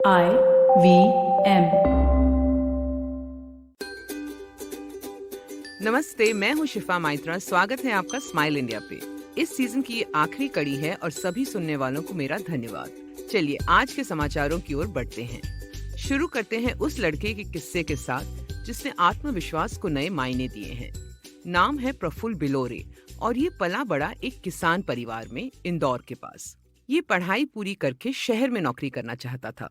IVM। नमस्ते, मैं हूँ शिफा माइत्रा। स्वागत है आपका स्माइल इंडिया पे। इस सीजन की ये आखिरी कड़ी है और सभी सुनने वालों को मेरा धन्यवाद। चलिए आज के समाचारों की ओर बढ़ते हैं। शुरू करते हैं उस लड़के के किस्से के साथ जिसने आत्मविश्वास को नए मायने दिए हैं। नाम है प्रफुल्ल बिलोरे और ये पला बड़ा एक किसान परिवार में इंदौर के पास। ये पढ़ाई पूरी करके शहर में नौकरी करना चाहता था।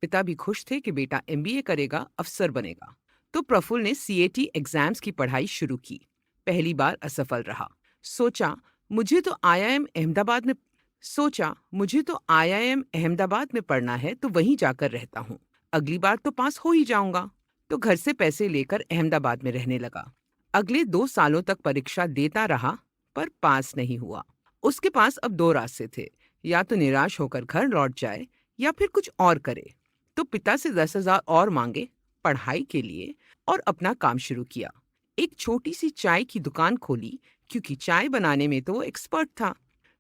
पिता भी खुश थे कि बेटा एमबीए करेगा, अफसर बनेगा। तो प्रफुल्ल ने सीएटी एग्जाम्स की पढ़ाई शुरू की। पहली बार असफल रहा। सोचा मुझे तो आईआईएम अहमदाबाद में पढ़ना है, तो वहीं जाकर रहता हूँ। अगली बार तो पास हो ही जाऊंगा। तो घर से पैसे लेकर अहमदाबाद में रहने लगा। अगले 2 सालों तक परीक्षा देता रहा, पर पास नहीं हुआ। उसके पास अब 2 रास्ते थे, या तो निराश होकर घर लौट जाए या फिर कुछ और करे। तो पिता से 10,000 और मांगे पढ़ाई के लिए और अपना काम शुरू किया। एक छोटी सी चाय की दुकान खोली, क्योंकि चाय बनाने में तो वो एक्सपर्ट था।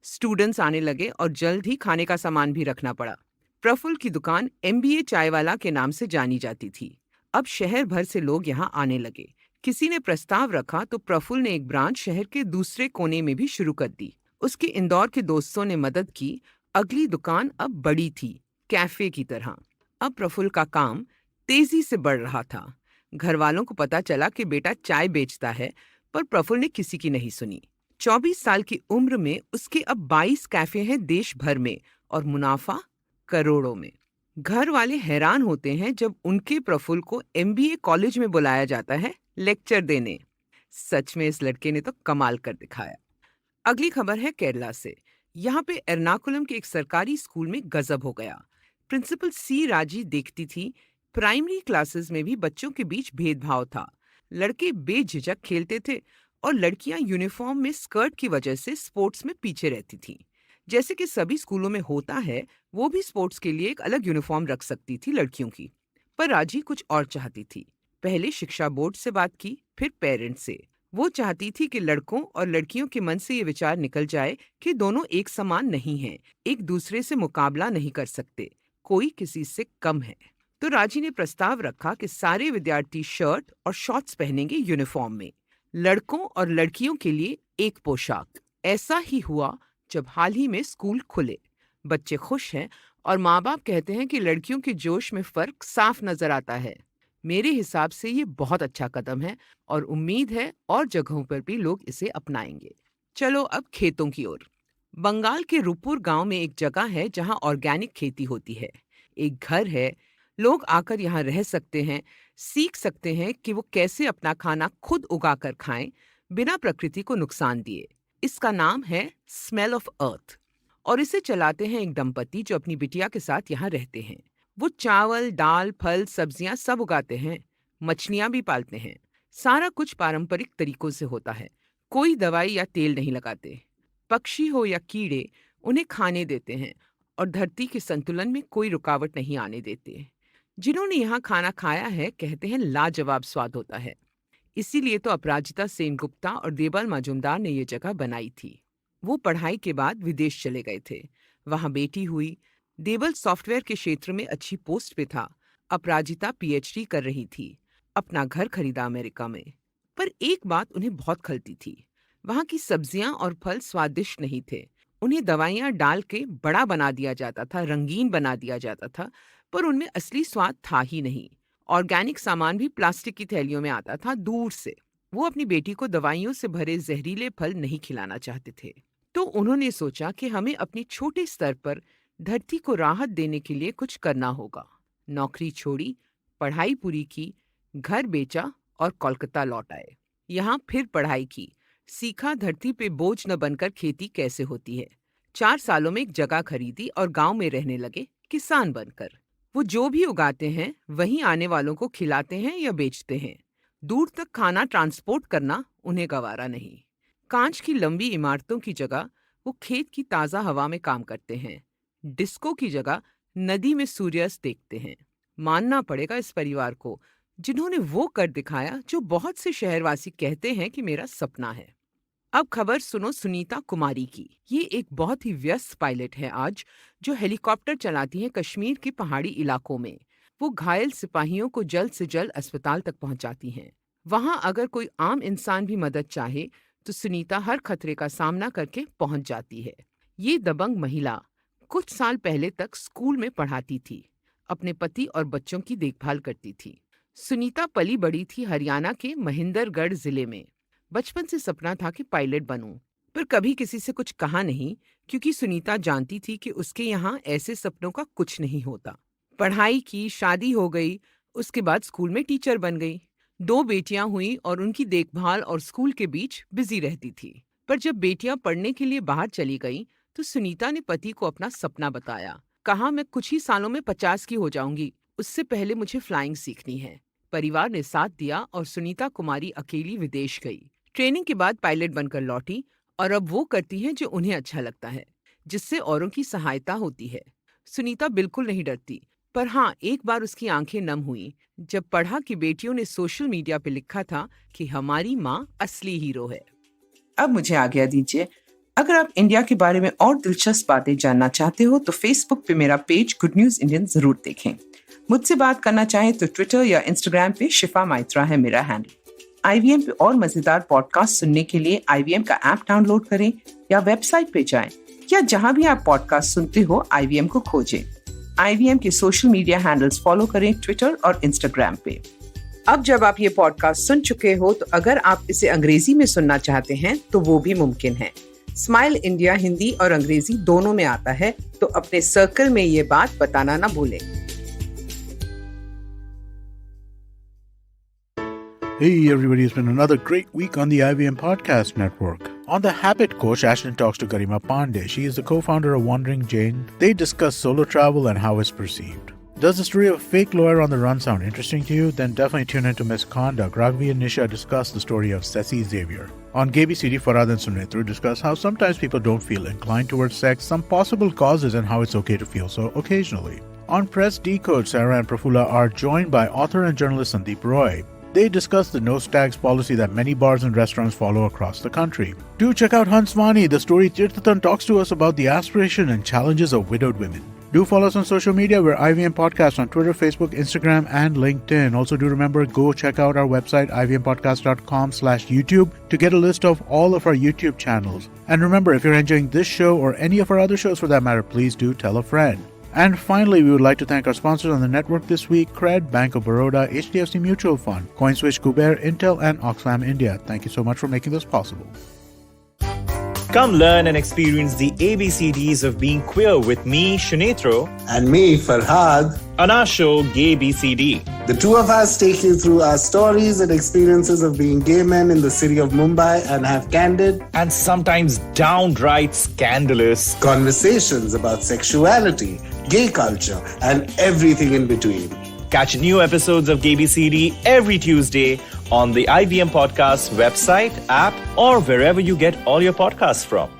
स्टूडेंट्स आने लगे और जल्द ही खाने का सामान भी रखना पड़ा। प्रफुल्ल की दुकान एमबीए चाय वाला के नाम से जानी जाती थी। अब शहर भर से लोग यहाँ आने लगे। किसी ने प्रस्ताव रखा तो प्रफुल्ल ने एक ब्रांच शहर के दूसरे कोने में भी शुरू कर दी। उसके इंदौर के दोस्तों ने मदद की। अगली दुकान अब बड़ी थी, कैफे की तरह। अब प्रफुल्ल का काम तेजी से बढ़ रहा था। घर वालों को पता चला कि बेटा चाय बेचता है, पर प्रफुल्ल ने किसी की नहीं सुनी। 24 साल की उम्र में उसके अब 22 कैफे हैं देश भर में और मुनाफा करोड़ों में। घर वाले हैरान होते हैं जब उनके प्रफुल्ल को एमबीए कॉलेज में बुलाया जाता है लेक्चर देने। सच में इस लड़के ने तो कमाल कर दिखाया। अगली खबर है केरला से। यहाँ पे एर्नाकुलम के एक सरकारी स्कूल में गजब हो गया। प्रिंसिपल सी राजी देखती थी, प्राइमरी क्लासेस में भी बच्चों के बीच भेदभाव था। लड़के बेझिझक खेलते थे और लड़कियां यूनिफॉर्म में स्कर्ट की वजह से स्पोर्ट्स में पीछे रहती थीं। जैसे कि सभी स्कूलों में होता है, वो भी स्पोर्ट्स के लिए एक अलग यूनिफॉर्म रख सकती थी लड़कियों की। पर राजी कुछ और चाहती थी। पहले शिक्षा बोर्ड से बात की, फिर पेरेंट्स से। वो चाहती थी कि लड़कों और लड़कियों के मन से ये विचार निकल जाए कि दोनों एक समान नहीं हैं, एक दूसरे से मुकाबला नहीं कर सकते, कोई किसी से कम है। तो राजी ने प्रस्ताव रखा कि सारे विद्यार्थी शर्ट और शॉर्ट्स पहनेंगे यूनिफॉर्म में, लड़कों और लड़कियों के लिए एक पोशाक। ऐसा ही हुआ जब हाल ही में स्कूल खुले। बच्चे खुश हैं और माँ बाप कहते हैं कि लड़कियों के जोश में फर्क साफ नजर आता है। मेरे हिसाब से ये बहुत अच्छा कदम है और उम्मीद है और जगहों पर भी लोग इसे अपनाएंगे। चलो अब खेतों की ओर। बंगाल के रुपुर गांव में एक जगह है जहां ऑर्गेनिक खेती होती है। एक घर है, लोग आकर यहाँ रह सकते हैं, सीख सकते हैं कि वो कैसे अपना खाना खुद उगाकर खाएं बिना प्रकृति को नुकसान दिए। इसका नाम है स्मेल ऑफ अर्थ और इसे चलाते हैं एक दंपति जो अपनी बिटिया के साथ यहाँ रहते हैं। वो चावल, दाल, फल, सब्जियां सब उगाते हैं, मछलियां भी पालते हैं। सारा कुछ पारंपरिक तरीकों से होता है। कोई दवाई या तेल नहीं लगाते। पक्षी हो या कीड़े, उन्हें खाने देते हैं और धरती के संतुलन में कोई रुकावट नहीं आने देते। जिन्होंने यहाँ खाना खाया है कहते हैं लाजवाब स्वाद होता है। इसीलिए तो अपराजिता सेनगुप्ता और देबल मजूमदार ने ये जगह बनाई थी। वो पढ़ाई के बाद विदेश चले गए थे, वहां बेटी हुई। देबल सॉफ्टवेयर के क्षेत्र में अच्छी पोस्ट पे था। अपराजिता पीएचडी कर रही थी। अपना घर खरीदा अमेरिका में। पर एक बात उन्हें बहुत खलती थी, वहां की सब्जियां और फल स्वादिष्ट नहीं थे। उन्हें दवाइयां डाल के बड़ा बना दिया जाता था, रंगीन बना दिया जाता था, पर उनमें असली स्वाद था ही नहीं। ऑर्गेनिक सामान भी प्लास्टिक की थैलियों में आता था दूर से। वो अपनी बेटी को दवाइयों से भरे जहरीले फल नहीं खिलाना चाहते थे। तो उन्होंने सोचा कि हमें अपने छोटे स्तर पर धरती को राहत देने के लिए कुछ करना होगा। नौकरी छोड़ी, पढ़ाई पूरी की, घर बेचा और कोलकाता लौट आए। यहाँ फिर पढ़ाई की, सीखा धरती पे बोझ न बनकर खेती कैसे होती है। 4 सालों में एक जगह खरीदी और गांव में रहने लगे किसान बनकर। वो जो भी उगाते हैं वहीं आने वालों को खिलाते हैं या बेचते हैं। दूर तक खाना ट्रांसपोर्ट करना उन्हें गवारा नहीं। कांच की लंबी इमारतों की जगह वो खेत की ताजा हवा में काम करते हैं। डिस्को की जगह नदी में सूर्यास्त देखते हैं। मानना पड़ेगा इस परिवार को, जिन्होंने वो कर दिखाया जो बहुत से शहरवासी कहते हैं कि मेरा सपना है। अब खबर सुनो सुनीता कुमारी की। ये एक बहुत ही व्यस्त पायलट है आज, जो हेलीकॉप्टर चलाती है कश्मीर के पहाड़ी इलाकों में। वो घायल सिपाहियों को जल्द से जल्द अस्पताल तक पहुंचाती हैं। वहां अगर कोई आम इंसान भी मदद चाहे तो सुनीता हर खतरे का सामना करके पहुंच जाती है। ये दबंग महिला कुछ साल पहले तक स्कूल में पढ़ाती थी, अपने पति और बच्चों की देखभाल करती थी। सुनीता पली बड़ी थी हरियाणा के महेंद्रगढ़ जिले में। बचपन से सपना था कि पायलट बनूं, पर कभी किसी से कुछ कहा नहीं, क्योंकि सुनीता जानती थी कि उसके यहाँ ऐसे सपनों का कुछ नहीं होता। पढ़ाई की, शादी हो गई, उसके बाद स्कूल में टीचर बन गई। 2 बेटियां हुई और उनकी देखभाल और स्कूल के बीच बिजी रहती थी। पर जब बेटियां पढ़ने के लिए बाहर चली गईं, तो सुनीता ने पति को अपना सपना बताया। कहा, मैं कुछ ही सालों में 50 की हो जाऊंगी, उससे पहले मुझे फ्लाइंग सीखनी है। परिवार ने साथ दिया और सुनीता कुमारी अकेली विदेश गई। ट्रेनिंग के बाद पायलट बनकर लौटी और अब वो करती हैं जो उन्हें अच्छा लगता है, जिससे औरों की सहायता होती है। सुनीता बिल्कुल नहीं डरती, पर हाँ, एक बार उसकी आंखें नम हुई जब पढ़ा कि बेटियों ने सोशल मीडिया पे लिखा था कि हमारी माँ असली हीरो है। अब मुझे आज्ञा दीजिए। अगर आप इंडिया के बारे में और दिलचस्प बातें जानना चाहते हो तो फेसबुक पे मेरा पेज गुड न्यूज इंडियन जरूर देखें। मुझसे बात करना चाहें तो ट्विटर या इंस्टाग्राम पे शिफा माइत्रा है मेरा हैंडल। IVM पे और मजेदार पॉडकास्ट सुनने के लिए IVM का ऐप डाउनलोड करें या वेबसाइट पे जाएं, या जहां भी आप पॉडकास्ट सुनते हो IVM को खोजें। IVM के सोशल मीडिया हैंडल्स फॉलो करें ट्विटर और इंस्टाग्राम पे। अब जब आप ये पॉडकास्ट सुन चुके हो तो अगर आप इसे अंग्रेजी में सुनना चाहते हैं तो वो भी मुमकिन है। स्माइल इंडिया हिंदी और अंग्रेजी दोनों में आता है, तो अपने सर्कल में ये बात बताना ना भूलें। Hey everybody, it's been another great week on the IVM Podcast Network. On The Habit Coach, Ashton talks to Garima Pandey. She is the co-founder of Wandering Jane. They discuss solo travel and how it's perceived. Does the story of a fake lawyer on the run sound interesting to you? Then definitely tune into Misconduct. Raghavi and Nisha discuss the story of Ceci Xavier. On KBCD, Farhad and Sunitru discuss how sometimes people don't feel inclined towards sex, some possible causes, and how it's okay to feel so occasionally. On Press Decode, Sarah and Prafula are joined by author and journalist Sandeep Roy. They discuss the no stags policy that many bars and restaurants follow across the country. Do check out Hanswani, the story Tirthan talks to us about the aspiration and challenges of widowed women. Do follow us on social media. We're IVM Podcast on Twitter, Facebook, Instagram, and LinkedIn. Also, do remember, go check out our website, ivmpodcast.com/YouTube, to get a list of all of our YouTube channels. And remember, if you're enjoying this show or any of our other shows for that matter, please do tell a friend. And finally, we would like to thank our sponsors on the network this week: Cred, Bank of Baroda, HDFC Mutual Fund, CoinSwitch, Kuber, Intel, and Oxfam India. Thank you so much for making this possible. Come learn and experience the ABCDs of being queer with me, Shunetro, and me, Farhad, on our show, Gay BCD. The two of us take you through our stories and experiences of being gay men in the city of Mumbai and have candid and sometimes downright scandalous conversations about sexuality, gay culture, and everything in between. Catch new episodes of Gay BCD every Tuesday on the IVM Podcast website, app, or wherever you get all your podcasts from.